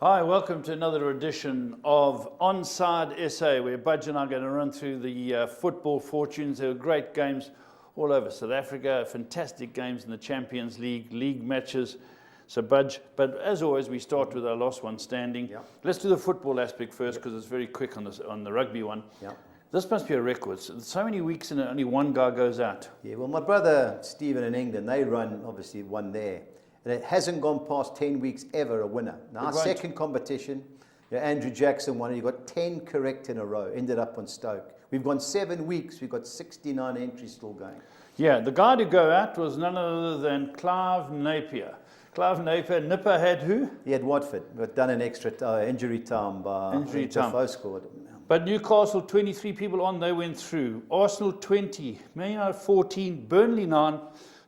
Hi, welcome to another edition of Onside SA, where Budge and I are going to run through the football fortunes. There were great games all over South Africa, fantastic games in the Champions League matches. So Budge, but as always, we start with our last one standing. Yep. Let's do the football aspect first, because it's very quick on the rugby one. Yep. This must be a record. So many weeks and only one guy goes out. Yeah, well, my brother Stephen in England, they run obviously one there. And it hasn't gone past 10 weeks ever a winner. Now, our second competition, Andrew Jackson won, and he got 10 correct in a row, ended up on Stoke. We've gone 7 weeks, we've got 69 entries still going. Yeah, the guy to go out was none other than Clive Napier. Clive Napier, Nipper had who? He had Watford, but done an extra injury time by Defoe scored. But Newcastle, 23 people on, they went through. Arsenal, 20. Man United, 14. Burnley, 9.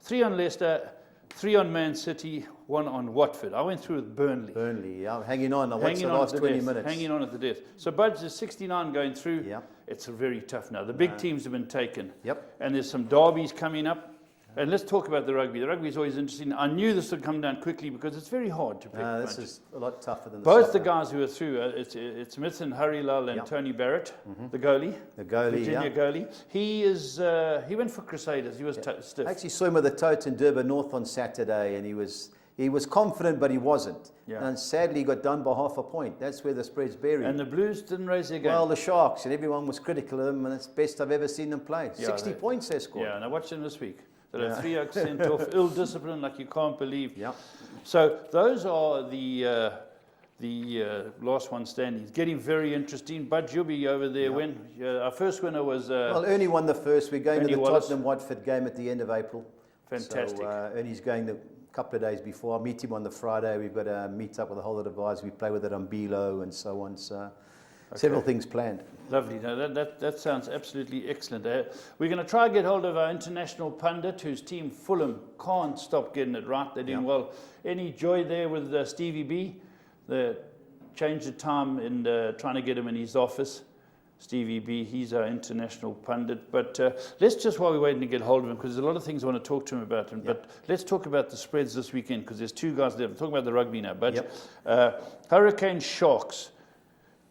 3 on Leicester. 3 on Man City, 1 on Watford. I went through with Burnley. Burnley, yeah, hanging on. I watched the last 20 minutes. Hanging on at the death. So Budge, there's 69 going through. Yeah. It's very tough now. The big teams have been taken. Yep. And there's some derbies coming up. And let's talk about the rugby. The rugby is always interesting. I knew this would come down quickly because it's very hard to pick. This is a lot tougher than both the guys who are through. It's Mithun Harilal and Tony Barrett, the goalie. The goalie, Virginia goalie. He went for Crusaders. He was stiff. I actually saw him with the Tote in Durban North on Saturday, and he was confident, but he wasn't. Yeah. And sadly, he got done by half a point. That's where the spread's buried. And the Blues didn't raise their game. Well, the Sharks, and everyone was critical of them, and it's the best I've ever seen them play. Yeah, 60 points they scored. Yeah, and I watched them this week. They had 3 oaks sent off, ill discipline like you can't believe. Yeah. So those are the last one standing. It's getting very interesting. Budge, you'll be over there when? Our first winner was... well, Ernie won the first. We're going Ernie to the Wallace. Tottenham-Watford game at the end of April. Fantastic. So Ernie's going the couple of days before. I'll meet him on the Friday. We've got a meet up with a whole lot of guys. We play with it on Bilo and so on. So several things planned. Lovely. No, that sounds absolutely excellent. We're going to try and get hold of our international pundit, whose team Fulham can't stop getting it right. They're doing well. Any joy there with Stevie B? They changed the time in trying to get him in his office. Stevie B, he's our international pundit. But let's just, while we're waiting to get hold of him, because there's a lot of things I want to talk to him about. But let's talk about the spreads this weekend, because there's 2 guys there. We're talking about the rugby now. But Hurricane Sharks.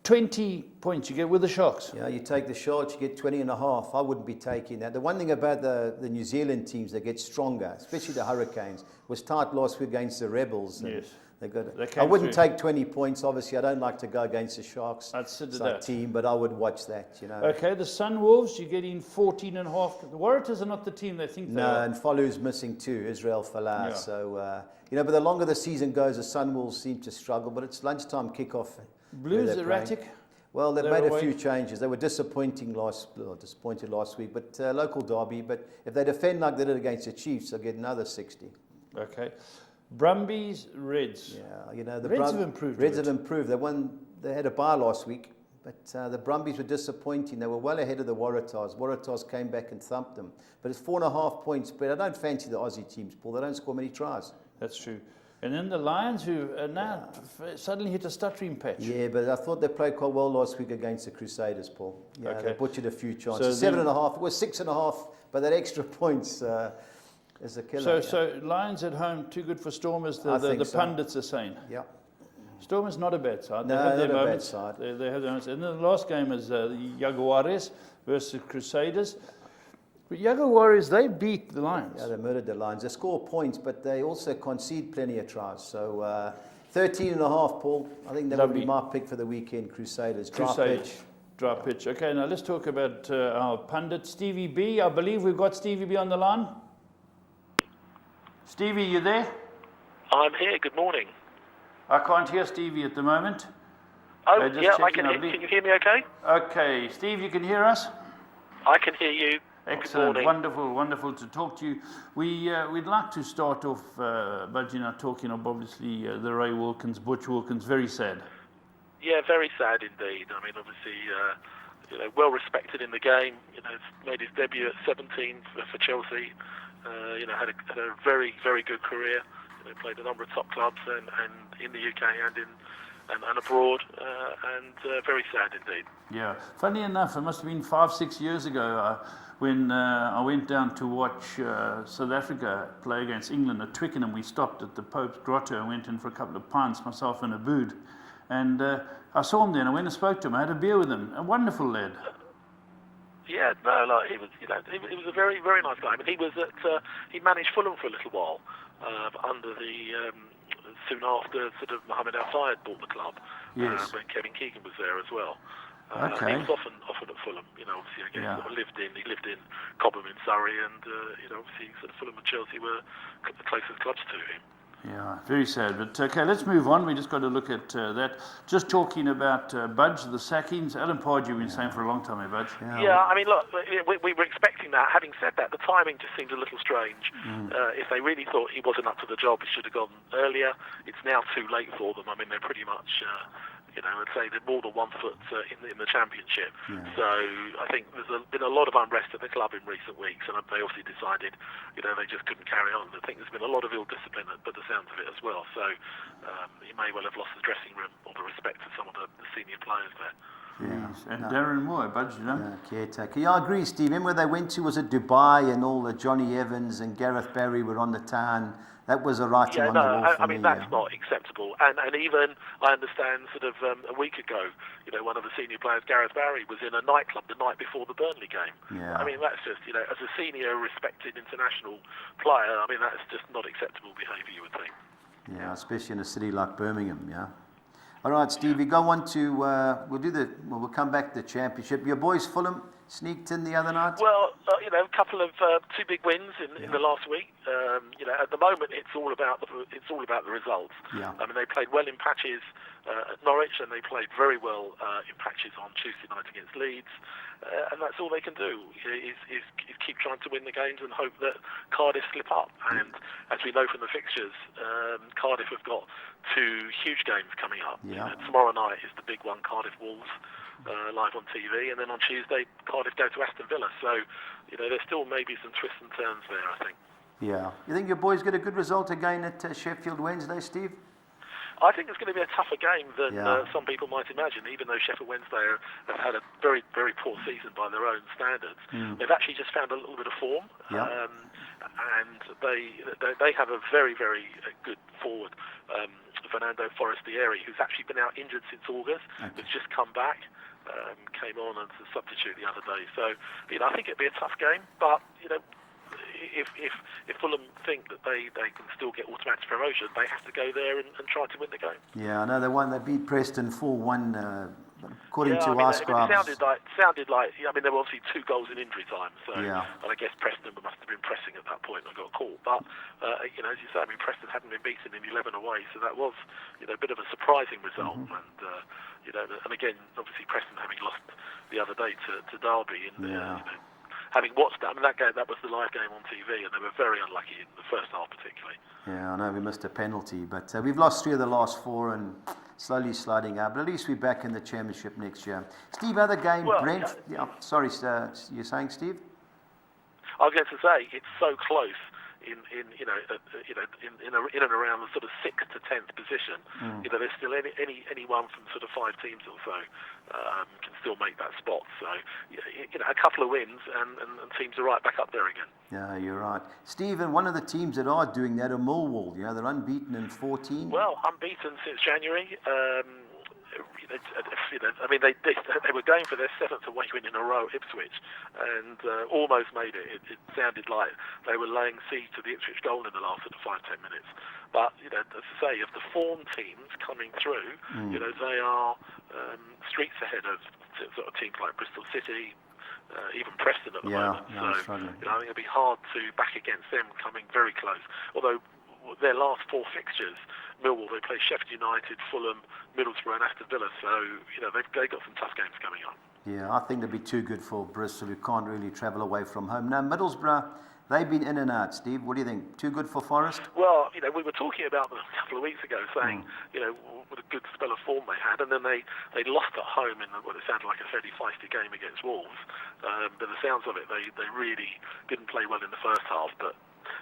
20 points you get with the Sharks. Yeah, you take the Sharks, you get 20.5. I wouldn't be taking that. The one thing about the New Zealand teams, they get stronger, especially the Hurricanes. Was tight last week against the Rebels. And yes. I wouldn't take 20 points. Obviously, I don't like to go against the Sharks team, but I would watch that. You know. Okay, the Sunwolves, you're getting 14.5. The Warriors are not the team they think they are. No, and Falu's missing too, Israel Falah. Yeah. So, but the longer the season goes, the Sunwolves seem to struggle, but it's lunchtime kickoff. Blues erratic? Well, they've made a few changes. They were disappointed last week, but local derby. But if they defend like they did against the Chiefs, they'll get another 60. Okay. Brumbies, Reds. Yeah, the Reds have improved. Reds have improved. They had a bye last week, but the Brumbies were disappointing. They were well ahead of the Waratahs. Waratahs came back and thumped them. But it's 4.5 points. But I don't fancy the Aussie teams, Paul. They don't score many tries. That's true. And then the Lions, who now suddenly hit a stuttering patch. Yeah, but I thought they played quite well last week against the Crusaders, Paul. Yeah, okay. They butchered a few chances. So 7.5. It was 6.5, but that extra points is a killer. So Lions at home, too good for Stormers, the pundits are saying. Yeah. Stormers not a bad side. They no, have their not moments. A bad side. They have their moments. And then the last game is the Jaguares versus Crusaders. But Jaguares, they beat the Lions. Yeah, they murdered the Lions. They score points, but they also concede plenty of tries. So 13.5, Paul. I think that would be my pick for the weekend. Crusaders. Dry pitch. Okay, now let's talk about our pundit, Stevie B. I believe we've got Stevie B on the line. Stevie, you there? I'm here. Good morning. I can't hear Stevie at the moment. Oh, yeah, I can hear. Can you hear me okay? Okay. Steve, you can hear us? I can hear you. Excellent. Wonderful to talk to you. We'd like to start off, Budge, talking of obviously the Ray Wilkins, Butch Wilkins, very sad. Yeah, very sad indeed. I mean, obviously, well respected in the game. Made his debut at 17 for Chelsea. Had a very, very good career. Played a number of top clubs and in the UK and abroad, and very sad indeed. Yeah. Funny enough, it must have been 5-6 years ago when I went down to watch South Africa play against England at Twickenham. We stopped at the Pope's Grotto and went in for a couple of pints, myself and Abood. And I saw him then. I went and spoke to him. I had a beer with him. A wonderful lad. Yeah, no, like he was, he was a very, very nice guy. I mean, he managed Fulham for a little while under the soon after sort of Mohamed Al Fayed bought the club. Yes. When Kevin Keegan was there as well. Okay. He was often at Fulham. Obviously, again, he sort of he lived in Cobham in Surrey, and obviously, sort of Fulham and Chelsea were the closest clubs to him. Yeah, very sad. But okay, let's move on. We just got to look at that. Just talking about Budge, the sackings. Alan Pardew, you've been saying for a long time, Budge. Yeah, I mean, look, we were expecting that. Having said that, the timing just seemed a little strange. If they really thought he wasn't up to the job, he should have gone earlier. It's now too late for them. I mean, they're pretty much... I'd say they're more than 1 foot in the Championship. Yeah. So I think there's been a lot of unrest at the club in recent weeks, and they obviously decided, they just couldn't carry on. I think there's been a lot of ill discipline, but the sounds of it as well. So he may well have lost the dressing room or the respect of some of the senior players there. Yes, and Darren Moore, Budge, caretaker. Yeah, I agree, Steve. Remember where they went to, was it Dubai, and all the Johnny Evans and Gareth Barry were on the town. That was a writing on the wall for me. That's not acceptable. And even, I understand, sort of a week ago, one of the senior players, Gareth Barry, was in a nightclub the night before the Burnley game. Yeah. I mean, that's just, as a senior, respected international player, I mean, that's just not acceptable behaviour, you would think. Yeah, especially in a city like Birmingham, yeah. All right, Stevie, go on to, we'll come back to the Championship. Your boys, Fulham, sneaked in the other night? Well, a couple of 2 big wins in the last week. At the moment, it's all about the results. Yeah. I mean, they played well in patches at Norwich, and they played very well in patches on Tuesday night against Leeds. And that's all they can do is keep trying to win the games and hope that Cardiff slip up. And as we know from the fixtures, Cardiff have got 2 huge games coming up. Yeah. Tomorrow night is the big one, Cardiff Wolves. Live on TV, and then on Tuesday, Cardiff go to Aston Villa. So, there's still maybe some twists and turns there, I think. Yeah. You think your boys get a good result again at Sheffield Wednesday, Steve? I think it's going to be a tougher game than some people might imagine, even though Sheffield Wednesday have had a very, very poor season by their own standards. They've actually just found a little bit of form, and they have a very, very good forward, Fernando Forestieri, who's actually been out injured since August, who's just come back. Came on as a substitute the other day. So, I think it'd be a tough game, but, if Fulham think that they can still get automatic promotion, they have to go there and try to win the game. Yeah, I know they beat Preston 4-1, according to our scribes. It sounded like, there were obviously 2 goals in injury time, so, and I guess Preston must have been pressing at that point and got a call. But, as you say, Preston hadn't been beaten in 11 away, so that was, a bit of a surprising result. And, and again, obviously Preston having lost the other day to Derby, and having watched that, that was the live game on TV, and they were very unlucky in the first half particularly. Yeah, I know we missed a penalty, but we've lost 3 of the last 4 and slowly sliding up. But at least we're back in the Championship next year. Steve, other game, Brent. Sorry, you're saying, Steve? I was going to say it's so close in and around the sort of 6th to 10th position. There's still anyone from sort of 5 teams or so can still make that spot. So a couple of wins and teams are right back up there again. Yeah, you're right, Stephen. One of the teams that are doing that are Millwall. They're unbeaten in 14. Well, unbeaten since January. They were going for their 7th away win in a row at Ipswich, and almost made it. It sounded like they were laying siege to the Ipswich goal in the last sort of 5-10 minutes. But as I say, of the form teams coming through, they are streets ahead of sort of teams like Bristol City, even Preston at the moment. So I think it'll be hard to back against them coming very close. Although their last 4 fixtures, Millwall, they play Sheffield United, Fulham, Middlesbrough and Aston Villa, so they've got some tough games coming up. Yeah, I think they'll be too good for Bristol, who can't really travel away from home. Now, Middlesbrough, they've been in and out, Steve. What do you think? Too good for Forest? Well, we were talking about them a couple of weeks ago, saying, what a good spell of form they had, and then they lost at home in what it sounded like a fairly feisty game against Wolves. But the sounds of it, they really didn't play well in the first half, but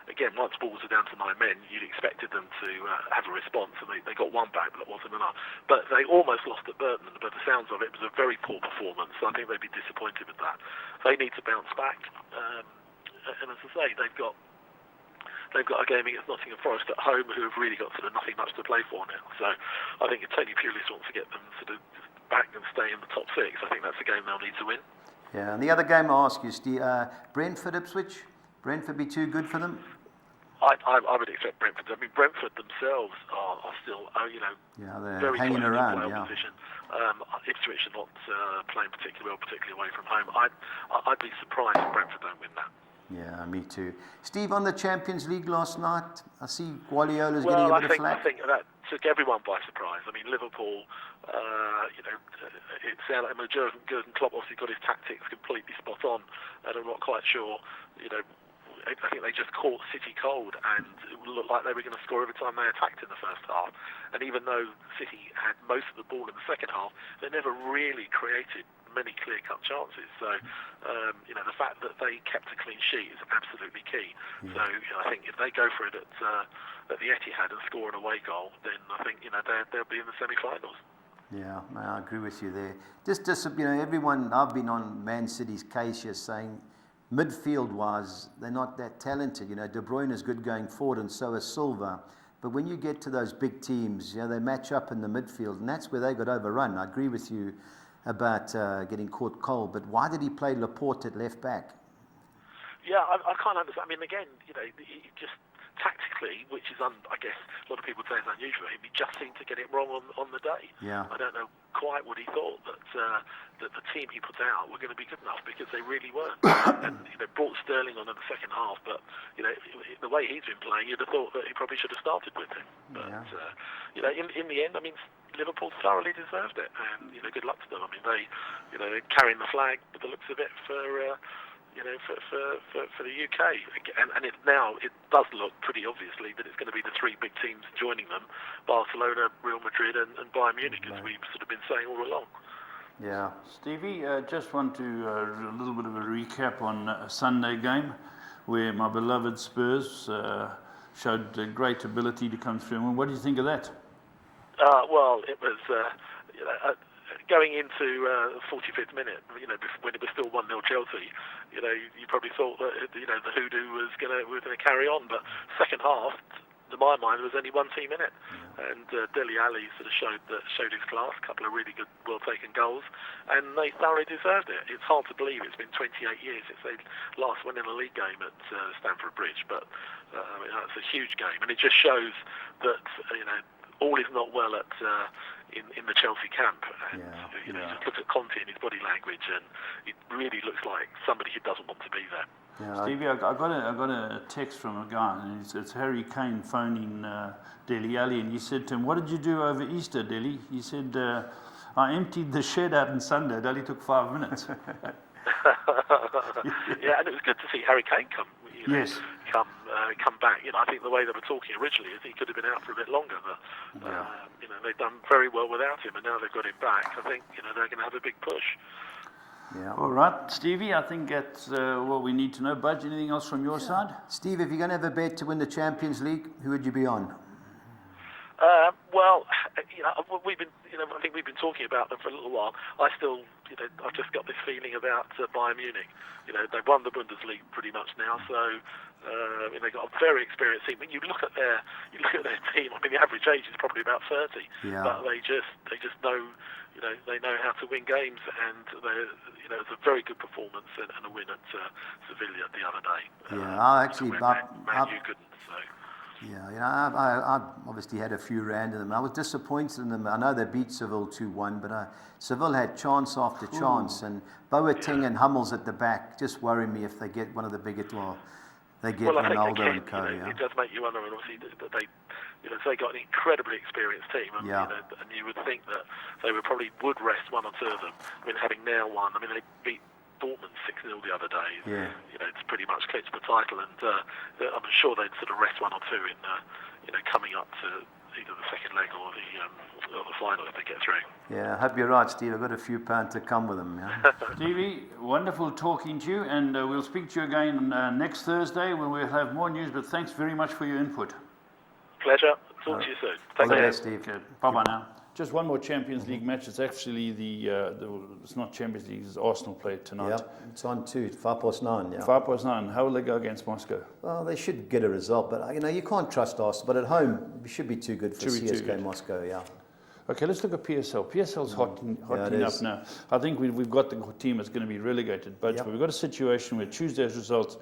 again, once Wolves are down to 9 men, you'd expected them to have a response, and they got 1 back, but that wasn't enough. But they almost lost at Burton, but the sounds of it was a very poor performance, so I think they'd be disappointed with that. They need to bounce back, and as I say, they've they've got a game against Nottingham Forest at home, who have really got sort of nothing much to play for now. So I think Tony Pulis wants to get them sort of back and stay in the top 6. I think that's a game they'll need to win. Yeah, and the other game I ask you, Steve, Brentford Ipswich. Brentford be too good for them? I would expect Brentford. I mean, Brentford themselves are still, they're very hanging close around. to playoff position. Ipswich are not playing particularly well, particularly away from home. I'd be surprised if Brentford don't win that. Yeah, me too. Steve, on the Champions League last night, I see Guardiola's getting a bit of flack. I think that took everyone by surprise. I mean, Liverpool, it sounded like Jurgen Klopp obviously got his tactics completely spot on, and I'm not quite sure, I think they just caught City cold, and it looked like they were going to score every time they attacked in the first half. And even though City had most of the ball in the second half, they never really created many clear-cut chances. So, the fact that they kept a clean sheet is absolutely key. Yeah. So, I think if they go for it at the Etihad and score an away goal, then I think they'll be in the semi-finals. Yeah, I agree with you there. Just everyone, I've been on Man City's case here saying, midfield-wise, they're not that talented. De Bruyne is good going forward, and so is Silva. But when you get to those big teams, they match up in the midfield, and that's where they got overrun. I agree with you about getting caught cold, but why did he play Laporte at left back? Yeah, I can't understand. I mean, again, he just tactically, which is, I guess, a lot of people would say is unusual, he just seemed to get it wrong on the day. Yeah. I don't know quite what he thought that the team he put out were going to be good enough, because they really weren't. And brought Sterling on in the second half, but the way he's been playing, you'd have thought that he probably should have started with him. But in the end, I mean, Liverpool thoroughly deserved it, and good luck to them. I mean, they're carrying the flag with the looks of it for the UK, and it does look pretty obviously that it's going to be the 3 big teams joining them: Barcelona, Real Madrid, and Bayern Munich, as we've sort of been saying all along. Yeah, Stevie, just want to a little bit of a recap on a Sunday game where my beloved Spurs showed a great ability to come through. And what do you think of that? Well, it was going into the 45th minute, when it was still 1-0 Chelsea, you probably thought that the hoodoo was going to carry on. But second half, to my mind, there was only one team in it, and Dele Alli sort of showed his class. A couple of really good, well-taken goals, and they thoroughly deserved it. It's hard to believe it's been 28 years since they last won in a league game at Stamford Bridge, but I mean, that's a huge game, and it just shows that all is not well at in the Chelsea camp. And just look at Conte and his body language, and it really looks like somebody who doesn't want to be there. Yeah, Stevie, I got a text from a guy, and it's Harry Kane phoning Dele Alli, and he said to him, "What did you do over Easter, Dele?" He said, "I emptied the shed out on Sunday. It only took 5 minutes." Yeah, and it was good to see Harry Kane come back. I think the way they were talking originally is he could have been out for a bit longer, but they've done very well without him, and now they've got him back. I think they're going to have a big push. Yeah. All right, Stevie, I think that's what we need to know. Budge, anything else from your side? Steve, if you're going to have a bet to win the Champions League, who would you be on? Well, we've been, I think we've been talking about them for a little while. I've just got this feeling about Bayern Munich. They've won the Bundesliga pretty much now, so they've got a very experienced team. When you look at their team, I mean, the average age is probably about 30, but they just know, they know how to win games, and it was a very good performance and a win at Sevilla the other day. Man U couldn't. So. Yeah, I obviously had a few rand in them. I was disappointed in them. I know they beat Seville 2-1, but Seville had chance after chance, and Boateng and Hummels at the back just worry me if they get one of the bigger. They get Ronaldo and co. It does make you wonder, and obviously that they got an incredibly experienced team, and, and you would think that they probably would rest one or two of them. I mean, having now won, I mean, they beat Dortmund 6-0 the other day. Yeah. It's pretty much clinched the title, and I'm sure they'd sort of rest one or two in coming up to either the second leg or the final if they get through. Yeah, I hope you're right, Steve. I've got a few pounds to come with them. Yeah? Stevie, wonderful talking to you, and we'll speak to you again next Thursday when we'll have more news, but thanks very much for your input. Pleasure. Talk to you soon. Take care, Steve. Bye-bye now. Just one more Champions League match. It's actually it's not Champions League, it's Arsenal play tonight. Yeah, it's on too, 9:05, yeah. 9:05. How will they go against Moscow? Well, they should get a result, but you can't trust Arsenal. But at home, we should be too good for CSKA Moscow, yeah. Okay, let's look at PSL. PSL's hotting up now. I think we've got the team that's going to be relegated, but we've got a situation where Tuesday's results,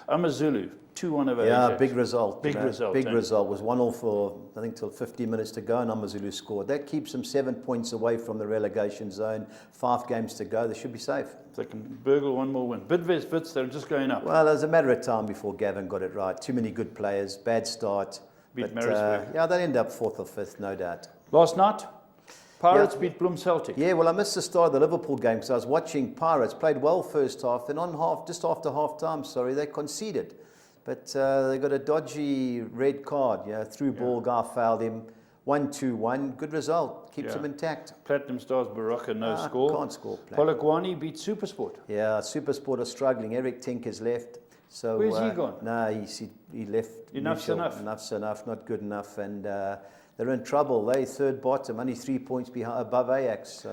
Amazulu, 2-1 over Ajax. Yeah, big result. Big result. Big result. Was 1-0 for, I think, till 15 minutes to go, and Amazulu scored. That keeps them 7 points away from the relegation zone. 5 games to go. They should be safe. They can burgle one more win. Bidvest, Wits, they're just going up. Well, it was a matter of time before Gavin got it right. Too many good players, bad start. Beat Maritzburg. Yeah, they'll end up 4th or 5th, no doubt. Last night, Pirates beat Bloem Celtic. Yeah, well, I missed the start of the Liverpool game because I was watching Pirates. Played well first half. Then just after half time, they conceded. But they got a dodgy red card. Through ball, guy fouled him. 1-2-1. Good result. Keeps them intact. Platinum Stars Baraka, no score. Can't score. Polokwane beat Supersport. Yeah, Supersport are struggling. Eric Tinker's left. So where's he gone? No, he left. Enough's enough. Enough's enough. Not good enough. And they're in trouble. They third bottom, only 3 points above Ajax.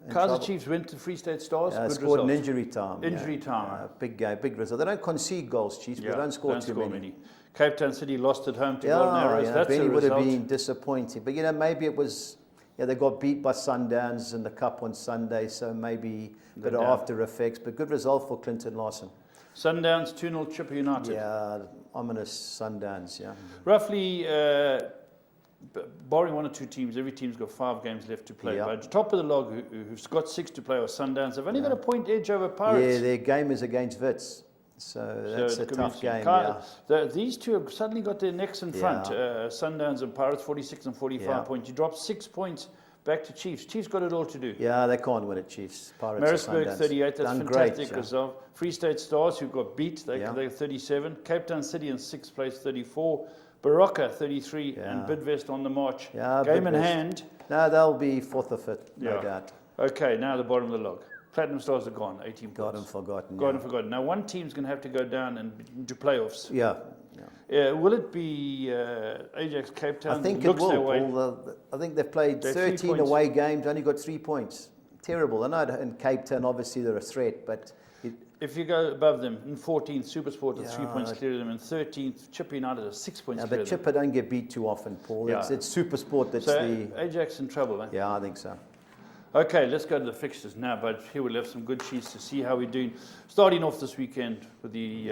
Kaizer Chiefs went to Free State Stars. Good scored result. in injury time. Injury time. Big game, big result. They don't concede goals, Chiefs, but they don't score too many. Cape Town City lost at home to Golden Arrows. That's Benny a would result. have been disappointing. But, maybe it was, they got beat by Sundowns in the Cup on Sunday, so maybe a bit of after effects. But good result for Clinton Larson. Sundowns 2-0 Chipper United. Yeah, ominous Sundowns, yeah. Roughly, barring 1 or 2 teams, every team's got 5 games left to play. But top of the log, who's got 6 to play, are Sundowns. They've only got a point edge over Pirates. Yeah, their game is against Wits. So that's a tough game, These two have suddenly got their necks in front. Sundowns and Pirates, 46 and 45 points. You drop 6 points back to Chiefs. Chiefs got it all to do. Yeah, they can't win it, Chiefs. Pirates Maritzburg, 38. That's done fantastic great, result. Free State Stars, who got beat, they're 37. Cape Town City in 6th place, 34. Baraka, 33. And Bidvest on the march. Yeah, game in hand. No, they'll be 4th or 5th, no doubt. Okay, now the bottom of the log. Platinum Stars are gone, 18 points. God and forgotten. God and forgotten. Now, one team's going to have to go down and into playoffs. Yeah. Will it be Ajax Cape Town? I think it will. I think they've played 13 away games, only got 3 points. Terrible. I know in Cape Town, obviously, they're a threat, but... If you go above them, in 14th, Supersport are 3 points clear of them. In 13th, Chipper United are 6 points clear of them. But Chipper don't get beat too often, Paul. It's Supersport that's Ajax in trouble, eh? Yeah, I think so. Okay, let's go to the fixtures now, but here we'll have some good sheets to see how we're doing. Starting off this weekend with the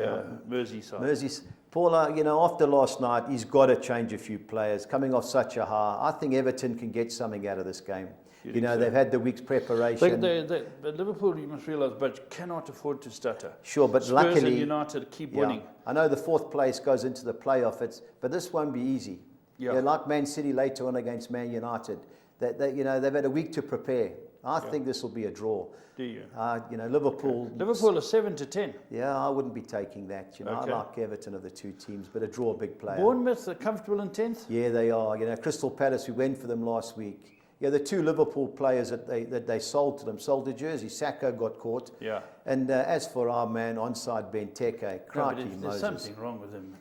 Merseyside. Paul, after last night, he's got to change a few players. Coming off such a high, I think Everton can get something out of this game. They've had the week's preparation. But Liverpool, you must realise, but cannot afford to stutter. Sure, but Spurs luckily... and United keep winning. I know the 4th place goes into the playoff, but this won't be easy. Like Man City later on against Man United. They've had a week to prepare. I think this will be a draw. Do you? Liverpool... Okay. Liverpool are 7-10. Yeah, I wouldn't be taking that. I like Everton of the 2 teams, but a draw, big player. Bournemouth are comfortable in 10th? Yeah, they are. Crystal Palace, we went for them last week. Yeah, the 2 Liverpool players that they sold to them, sold the jersey. Sacco got caught. Yeah. And as for our man, onside Benteke, crikey Moses. There's something wrong with him.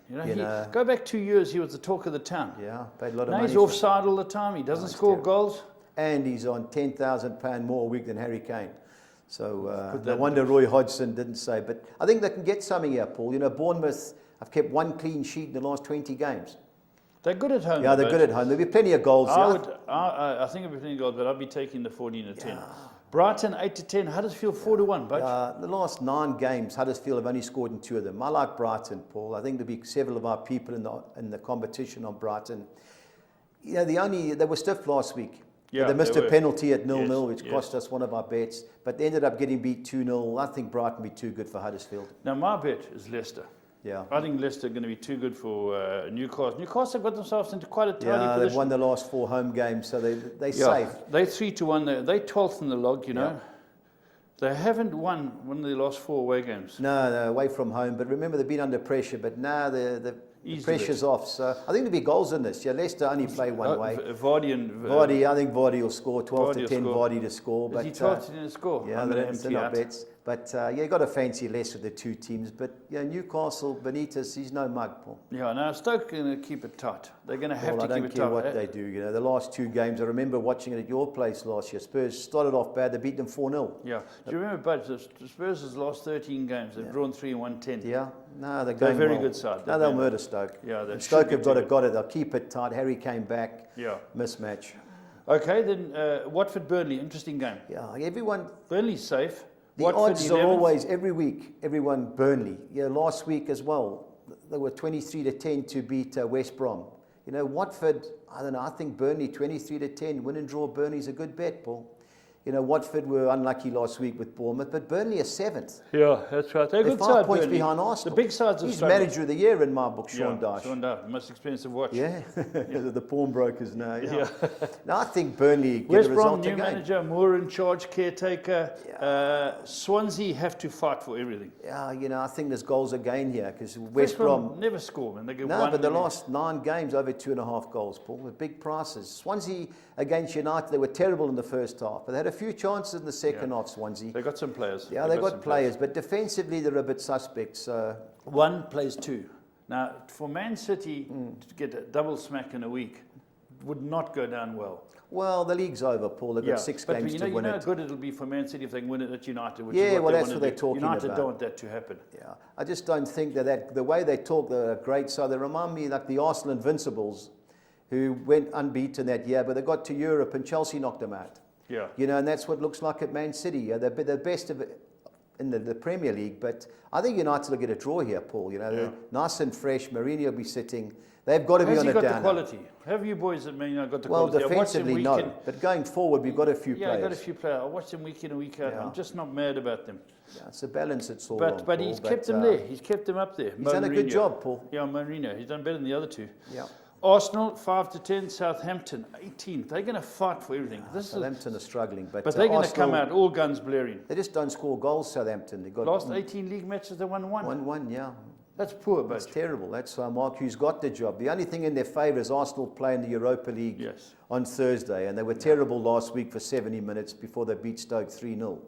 Go back 2 years, he was the talk of the town. Yeah, paid a lot of money. Now he's offside all the time. He doesn't score goals. And he's on £10,000 more a week than Harry Kane. So no wonder Roy Hodgson didn't say. But I think they can get something here, Paul. Bournemouth have kept 1 clean sheet in the last 20 games. They're good at home. Yeah, they're good at home. There'll be plenty of goals. I think there'll be plenty of goals, but I'll be taking the 14-10. Brighton 8-10. Huddersfield 4-1. The last 9 games, Huddersfield have only scored in 2 of them. I like Brighton, Paul. I think there'll be several of our people in the competition on Brighton. They were stiff last week. They missed a penalty at 0-0, which cost us one of our bets. But they ended up getting beat 2-0. I think Brighton will be too good for Huddersfield. Now, my bet is Leicester. Yeah. I think Leicester are going to be too good for Newcastle. Newcastle got themselves into quite a tidy position. They've won the last 4 home games, so they're safe. They're 3-1. They're 12th in the log, They haven't won one of the last 4 away games. No, away from home. But remember, they've been under pressure. But now the pressure's off. So I think there'll be goals in this. Leicester only play one way. Vardy, I think Vardy will score. 12-10 Vardy to score. Is he 12-10 to score? Yeah, they're not bets. But you got to fancy less of the two teams. But Newcastle, Benitez, he's no mug, Paul. Yeah, now Stoke are going to keep it tight. They're going to have to I keep it tight. don't care what they do. The last two games, I remember watching it at your place last year. Spurs started off bad. They beat them 4-0. Yeah. Do you remember, Budge, the Spurs' last 13 games, they've drawn 3 and won 10. Yeah. No, they're a very well. good side. No, they'll murder Stoke. Yeah, and Stoke have got it. They'll keep it tight. Harry came back. Yeah. Mismatch. Okay, then Watford-Burnley, interesting game. Yeah, everyone. Burnley's safe. The Watford odds are always, every week, everyone Burnley. Last week as well, they were 23-10 to beat West Brom. Watford, I don't know, I think Burnley 23-10, win and draw Burnley's a good bet, Paul. Watford were unlucky last week with Bournemouth, but Burnley are 7th. Yeah, that's right. They're They're good 5 side, points Burnley. behind Arsenal. The big sides are He's struggling. manager of the year in my book, Sean Dyche. Sean Dyche, most expensive watch. Yeah, the pawnbrokers now. Yeah. No, I think Burnley get West a Brom, result new again. manager, Moore in charge, caretaker. Swansea have to fight for everything. Yeah, I think there's goals again here because West Brom never score, man. They get No, one but the and then- last 9 games, over 2.5 goals, Paul, with big prices. Swansea against United, they were terrible in the first half, but they had a few chances in the second half, Swansea. They got some players. Yeah, they got some players, but defensively they're a bit suspect. So One plays 2. Now, for Man City to get a double smack in a week would not go down well. well, the league's over, Paul. They've got 6 but games you to know win how it. good it'll be for Man City if they can win it at United, which Yeah, is what well, they that's want what to they're do. talking United about. don't want that to happen. Yeah, I just don't think that the way they talk, they're a great side. They remind me like the Arsenal Invincibles, who went unbeaten that year, but they got to Europe and Chelsea knocked them out. Yeah. And that's what it looks like at Man City. They're the best of it in the Premier League, but I think United will get a draw here, Paul. They're nice and fresh. Mourinho will be sitting. They've got to be on a Has he got downer. the quality? Have you boys at Man United got the Well, quality? I watched them defensively, week no. in- But going forward, we've got a few Yeah, players. I got a few players. I watch them week in and week out. Yeah. I'm just not mad about them. Yeah, it's a balance it's all But on, but Paul, he's kept them there. He's kept them up there. He's done a good Mourinho. job, Paul. Yeah, Mourinho. He's done better than the other two. Yeah. Arsenal 5-10, Southampton 18th. They're going to fight for everything. This is, Southampton are struggling, but but they're going to Arsenal, come out all guns blaring. They just don't score goals, Southampton. They got Last 18 league matches, they won 1-1, yeah. That's poor, That's Budge. terrible. That's Mark Hughes got the job. The only thing in their favour is Arsenal play in the Europa League Yes. on Thursday, and they were terrible last week for 70 minutes before they beat Stoke 3-0.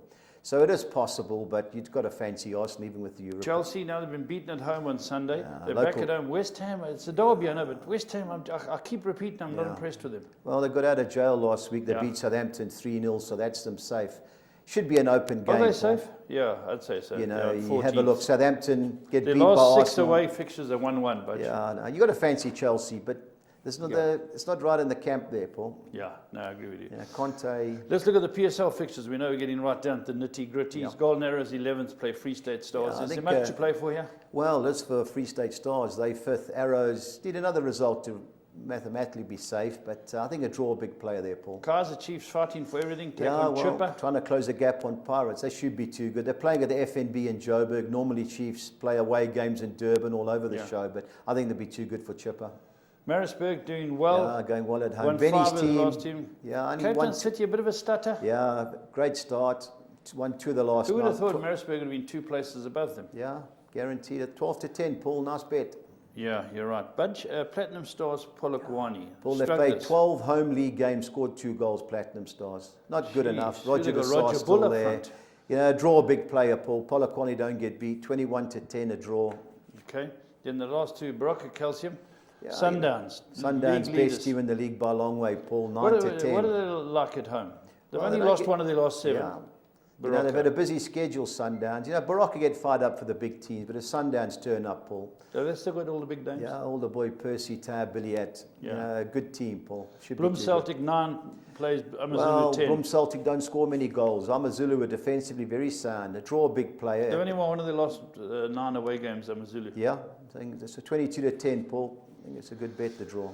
So it is possible, but you've got to fancy Arsenal even with the Europa. Chelsea, now they've been beaten at home on Sunday. They're local- back at home. West Ham, it's a derby, I know, but West Ham, I keep repeating, I'm not Yeah. impressed with them. Well, they got out of jail last week. They Yeah. beat Southampton 3-0, so that's them safe. Should be an open game. Are they Paul. safe? Yeah, I'd say so. You Yeah, have a 14th. look. Southampton get Their beat by last 6 Arsenal. away fixtures are 1-1, Budge. Yeah, no, you got to fancy Chelsea, but there's not it's not right in the camp there, Paul. Yeah, no, I agree with you. Conte. Let's look at the PSL fixtures. We know we're getting right down to the nitty-gritties. Yeah. Golden Arrows 11th play Free State Stars. Yeah, I Is there think, much to play for here? Well, that's for Free State Stars. They 5th. Arrows need another result to mathematically be safe, but I think a draw a big player there, Paul. Kaiser Chiefs fighting for everything. Take Yeah, on Chipper. trying to close the gap on Pirates. They should be too good. They're playing at the FNB in Joburg. Normally Chiefs play away games in Durban all over the Yeah. show, but I think they'll be too good for Chipper. Marisburg doing well. Yeah, going well at home. Won Benny's 5 of the team. last team. Yeah, only Cape one. Town City, a bit of a stutter. Yeah, great start. Won 2 of the last. Who would have nine. thought Marisburg would have been 2 places above them? Yeah, guaranteed at 12-10. Paul, nice bet. Yeah, you're right. Budge, Platinum Stars, Polokwane. Paul, they've played 12 home league games, scored 2 goals. Platinum Stars, not good Jeez, enough. who'd Roger have got Desar Roger still Bull up there. front? Draw a big player, Paul. Polokwane don't get beat. 21-10 a draw. Okay. Then the last 2, Baraka Calcium, Yeah, Sundowns. Sundowns league best leaders. team in the league by a long way, Paul. 9-10. What are they like at home? They've Well, only they don't lost get- one of their last 7. Yeah. Baraka. They've had a busy schedule, Sundowns. Baraka get fired up for the big teams, but if Sundowns turn up, Paul. So they've still got all the big names? Yeah, older boy Percy, Tab, Billiat. Yeah. A good team, Paul. Should Bloom be too Celtic 9 plays Amazulu Well, 10. Bloom Celtic don't score many goals. Amazulu are defensively very sound. They draw a big player. They've only won one of their last 9 away games, Amazulu. Yeah, I think it's a 22-10, Paul. I think it's a good bet to draw.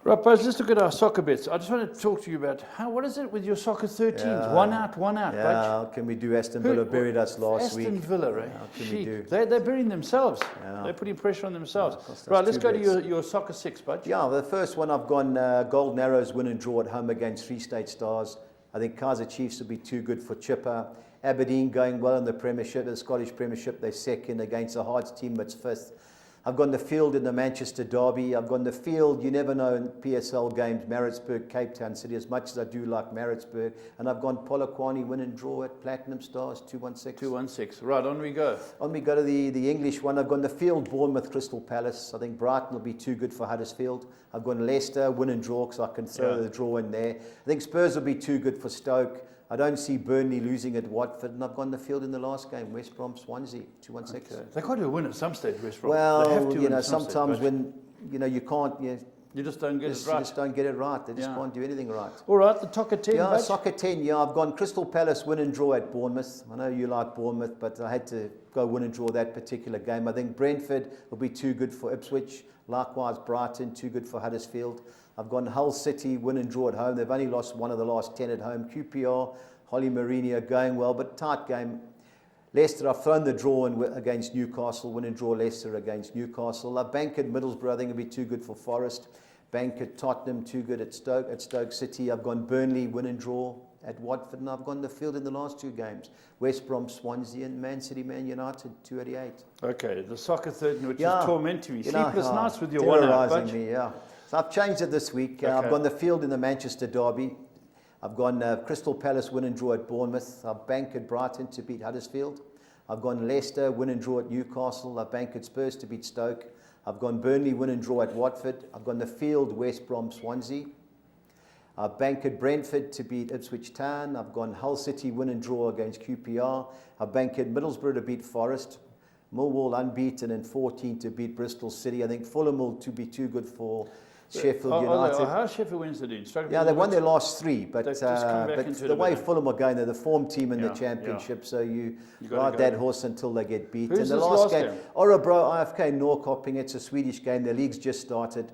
Right, Buzz, let's look at our soccer bets. I just want to talk to you about what is it with your soccer 13s? Yeah. One out, Yeah, Budge. how can we do? Aston Villa buried us last week. Aston Villa, right? How can we do? They're burying themselves. Yeah. They're putting pressure on themselves. Yeah, cost us Right, let's 2 go to bets. your soccer 6, Budge. Yeah, the first one I've gone Golden Arrows win and draw at home against Free State Stars. I think Kaiser Chiefs will be too good for Chipper. Aberdeen going well in the Premiership, the Scottish Premiership. They're second against the Hearts team that's 5th. I've gone the field in the Manchester Derby. I've gone the field, you never know, in PSL games, Maritzburg, Cape Town City, as much as I do like Maritzburg. And I've gone Polokwane win and draw at Platinum Stars, 216. 216. Right, on we go. On we go to the English one. I've gone the field, Bournemouth, Crystal Palace. I think Brighton will be too good for Huddersfield. I've gone Leicester, win and draw, because I can throw the draw in there. I think Spurs will be too good for Stoke. I don't see Burnley losing at Watford, and I've gone the field in the last game, West Brom, Swansea, 216. Okay. They've got to win at some stage, West Brom. Well, they have to win at some sometimes stage, when, you can't, you just don't get it you right. just don't get it right. They just can't do anything right. All right, the Tocker 10, Yeah, Badge? soccer 10, I've gone Crystal Palace, win and draw at Bournemouth. I know you like Bournemouth, but I had to go win and draw that particular game. I think Brentford will be too good for Ipswich. Likewise, Brighton, too good for Huddersfield. I've gone Hull City, win and draw at home. They've only lost one of the last 10 at home. QPR, Holly Mourinho going well, but tight game. Leicester, I've thrown the draw in against Newcastle, win and draw Leicester against Newcastle. I've banked at Middlesbrough, I think it'll be too good for Forest. Bank at Tottenham, too good at Stoke City. I've gone Burnley, win and draw at Watford, and I've gone the field in the last two games. West Brom, Swansea, and Man City, Man United, 288. Okay, the Soccer 13, which is tormenting me. Sleepless nights with your terrorising one-out, me, So I've changed it this week. I've gone the field in the Manchester Derby. I've gone Crystal Palace, win and draw at Bournemouth. I've banked at Brighton to beat Huddersfield. I've gone Leicester, win and draw at Newcastle. I've banked at Spurs to beat Stoke. I've gone Burnley, win and draw at Watford. I've gone the field, West Brom, Swansea. I've banked at Brentford to beat Ipswich Town. I've gone Hull City, win and draw against QPR. I've banked at Middlesbrough to beat Forest. Millwall unbeaten and 14 to beat Bristol City. I think Fulham will be too good for Sheffield United. How's Sheffield Wednesday doing? They won their last three, but the way Fulham are going, they're the form team in the Championship, so you ride that horse until they get beat. Who's and the this last game? Orebro, IFK, Norrköping, it's a Swedish game. The league's just started.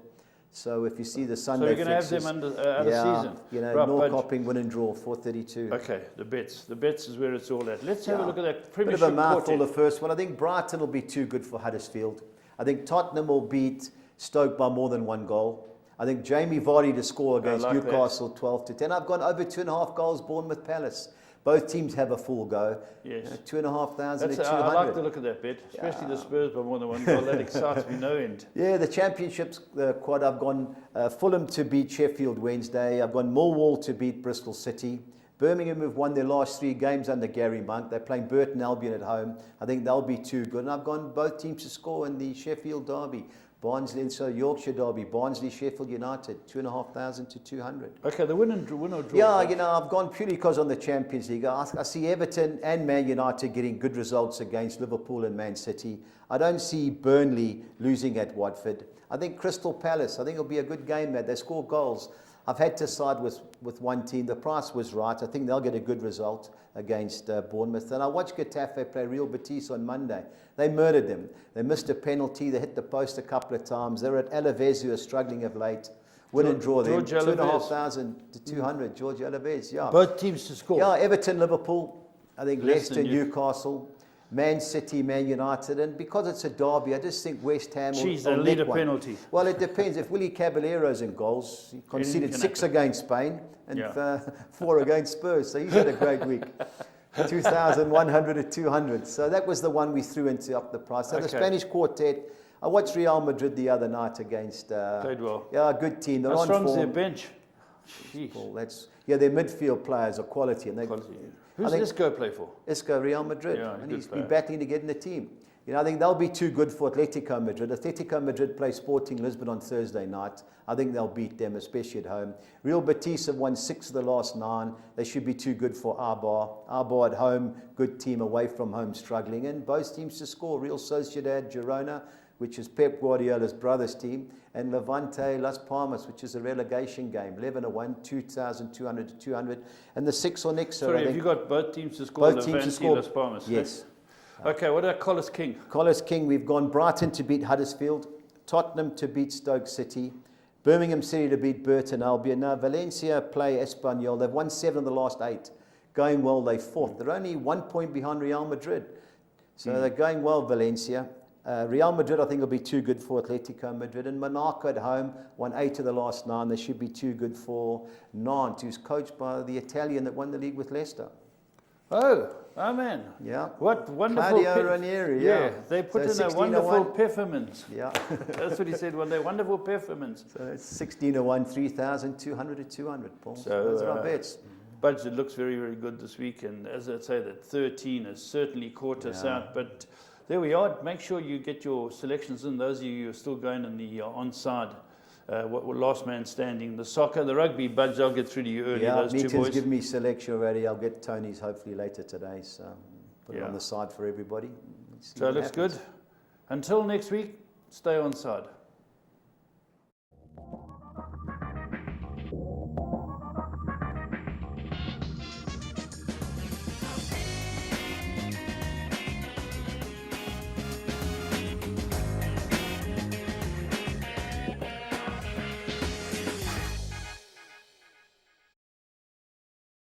So if you see the Sunday so you're going to have fixes, them out of season? Right, Norrköping win and draw, 432. Okay, the bets is where it's all at. Let's have a look at that Premiership Bit of a mouthful, quartet. the first one. I think Brighton will be too good for Huddersfield. I think Tottenham will beat Stoke by more than one goal. I think Jamie Vardy to score against Newcastle, 12-10. I've gone over 2.5 goals, Bournemouth Palace. Both teams have a full go. Yes. 2,500 at 200. I like the look of that bet, especially the Spurs by more than one goal. That excites me no end. Yeah, the Championship's quad. I've gone Fulham to beat Sheffield Wednesday. I've gone Millwall to beat Bristol City. Birmingham have won their last three games under Gary Monk. They're playing Burton Albion at home. I think they'll be too good. And I've gone both teams to score in the Sheffield Derby. Barnsley and so Yorkshire Derby, Barnsley, Sheffield United, 2,500 to 200. Okay, the win or draw. Yeah, I've gone purely because on the Champions League. I see Everton and Man United getting good results against Liverpool and Man City. I don't see Burnley losing at Watford. I think Crystal Palace, I think it'll be a good game there. They score goals. I've had to side with one team. The price was right. I think they'll get a good result against Bournemouth. And I watched Getafe play Real Betis on Monday. They murdered them. They missed a penalty. They hit the post a couple of times. They're at Alaves, who are struggling of late. Win and draw them. 2,500 to 200. George Alaves, Both teams to score. Yeah, Everton, Liverpool. I think Leicester, Newcastle. Man City, Man United, and because it's a derby, I just think West Ham will lead a one. penalty. Well, it depends. If Willie Caballero's in goals, he conceded 6 against Spain and 4 against Spurs, so he's had a great week. 2,100 at 200. So that was the one we threw into up the price. So the Spanish quartet. I watched Real Madrid the other night against. Played well. Yeah, good team. They're How on strong's form. their bench? Well, their midfield players are quality, and Who's Isco play for? Isco, Real Madrid, and he's been battling to get in the team. I think they'll be too good for Atletico Madrid. Atletico Madrid play Sporting Lisbon on Thursday night. I think they'll beat them, especially at home. Real Betis have won 6 of the last 9. They should be too good for Eibar. Eibar at home, good team, away from home, struggling. And both teams to score. Real Sociedad, Girona, which is Pep Guardiola's brother's team, and Levante, Las Palmas, which is a relegation game. 11-1, 2,200 to 200. And the 6 or next. Sorry, have you got both teams to score? Both teams to score. Las Palmas, yes. Okay, what about Collis King? Collis King, we've gone Brighton to beat Huddersfield, Tottenham to beat Stoke City, Birmingham City to beat Burton Albion. Now, Valencia play Espanyol. They've won 7 of the last 8. Going well, they're 4th. They're only 1 point behind Real Madrid. So they're going well, Valencia. Real Madrid, I think, will be too good for Atletico Madrid. And Monaco at home, won 8 of the last 9. They should be too good for Nantes, who's coached by the Italian that won the league with Leicester. Oh man. Yeah. What wonderful. Claudio Ranieri, yeah. They put in a 16-01. wonderful peppermint. Yeah. That's what he said one day. Wonderful peppermints. So it's 16-01, 3,200 to 200, Paul. So those are our bets. Budget looks very, very good this week, and as I say, that 13 has certainly caught us out. But there we are. Make sure you get your selections in. Those of you who are still going in the onside, what were last man standing, the soccer, the rugby, Budge, I'll get through to you early. Yeah, those two Meeting's boys. give me selection already. I'll get Tony's hopefully later today. So put it on the side for everybody. So it looks good. Until next week, stay on side.